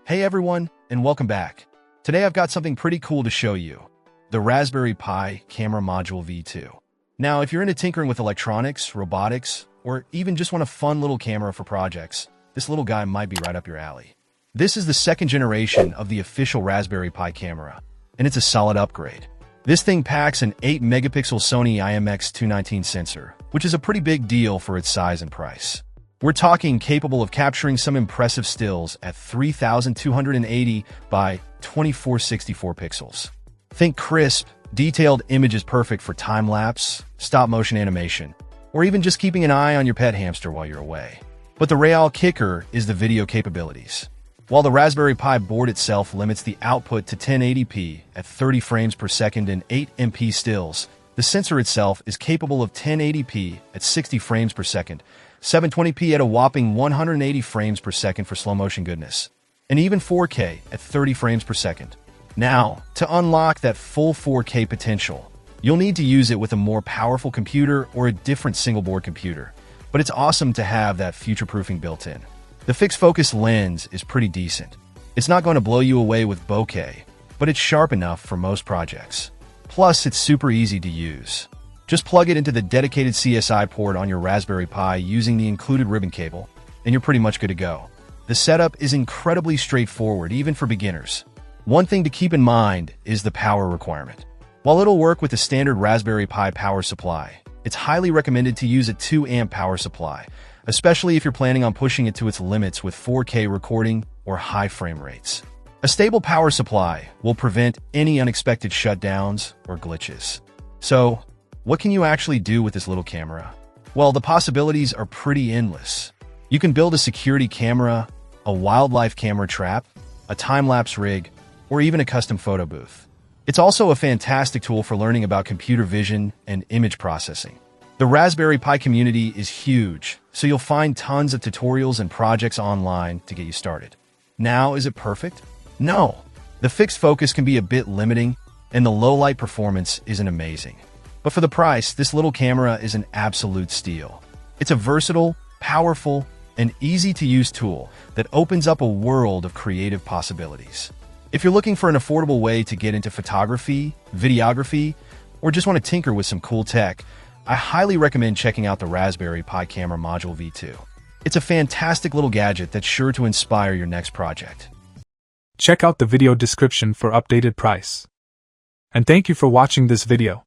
Hey everyone, and welcome back. Today I've got something pretty cool to show you. The Raspberry Pi Camera Module V2. Now, if you're into tinkering with electronics, robotics, or even just want a fun little camera for projects, this little guy might be right up your alley. This is the second generation of the official Raspberry Pi camera, and it's a solid upgrade. This thing packs an 8-megapixel Sony IMX219 sensor, which is a pretty big deal for its size and price. We're talking capable of capturing some impressive stills at 3,280 by 2464 pixels. Think crisp, detailed images perfect for time-lapse, stop-motion animation, or even just keeping an eye on your pet hamster while you're away. But the real kicker is the video capabilities. While the Raspberry Pi board itself limits the output to 1080p at 30 frames per second and 8MP stills, the sensor itself is capable of 1080p at 60 frames per second, 720p at a whopping 180 frames per second for slow-motion goodness, and even 4K at 30 frames per second. Now, to unlock that full 4K potential, you'll need to use it with a more powerful computer or a different single-board computer, but it's awesome to have that future-proofing built in. The fixed focus lens is pretty decent. It's not going to blow you away with bokeh, but it's sharp enough for most projects. Plus, it's super easy to use. Just plug it into the dedicated CSI port on your Raspberry Pi using the included ribbon cable, and you're pretty much good to go. The setup is incredibly straightforward, even for beginners. One thing to keep in mind is the power requirement. While it'll work with the standard Raspberry Pi power supply, it's highly recommended to use a 2-amp power supply, especially if you're planning on pushing it to its limits with 4K recording or high frame rates. A stable power supply will prevent any unexpected shutdowns or glitches. So, what can you actually do with this little camera? Well, the possibilities are pretty endless. You can build a security camera, a wildlife camera trap, a time-lapse rig, or even a custom photo booth. It's also a fantastic tool for learning about computer vision and image processing. The Raspberry Pi community is huge, so you'll find tons of tutorials and projects online to get you started. Now, is it perfect? No. The fixed focus can be a bit limiting, and the low-light performance isn't amazing. But for the price, this little camera is an absolute steal. It's a versatile, powerful, and easy-to-use tool that opens up a world of creative possibilities. If you're looking for an affordable way to get into photography, videography, or just want to tinker with some cool tech, I highly recommend checking out the Raspberry Pi Camera Module V2. It's a fantastic little gadget that's sure to inspire your next project. Check out the video description for updated price. And thank you for watching this video.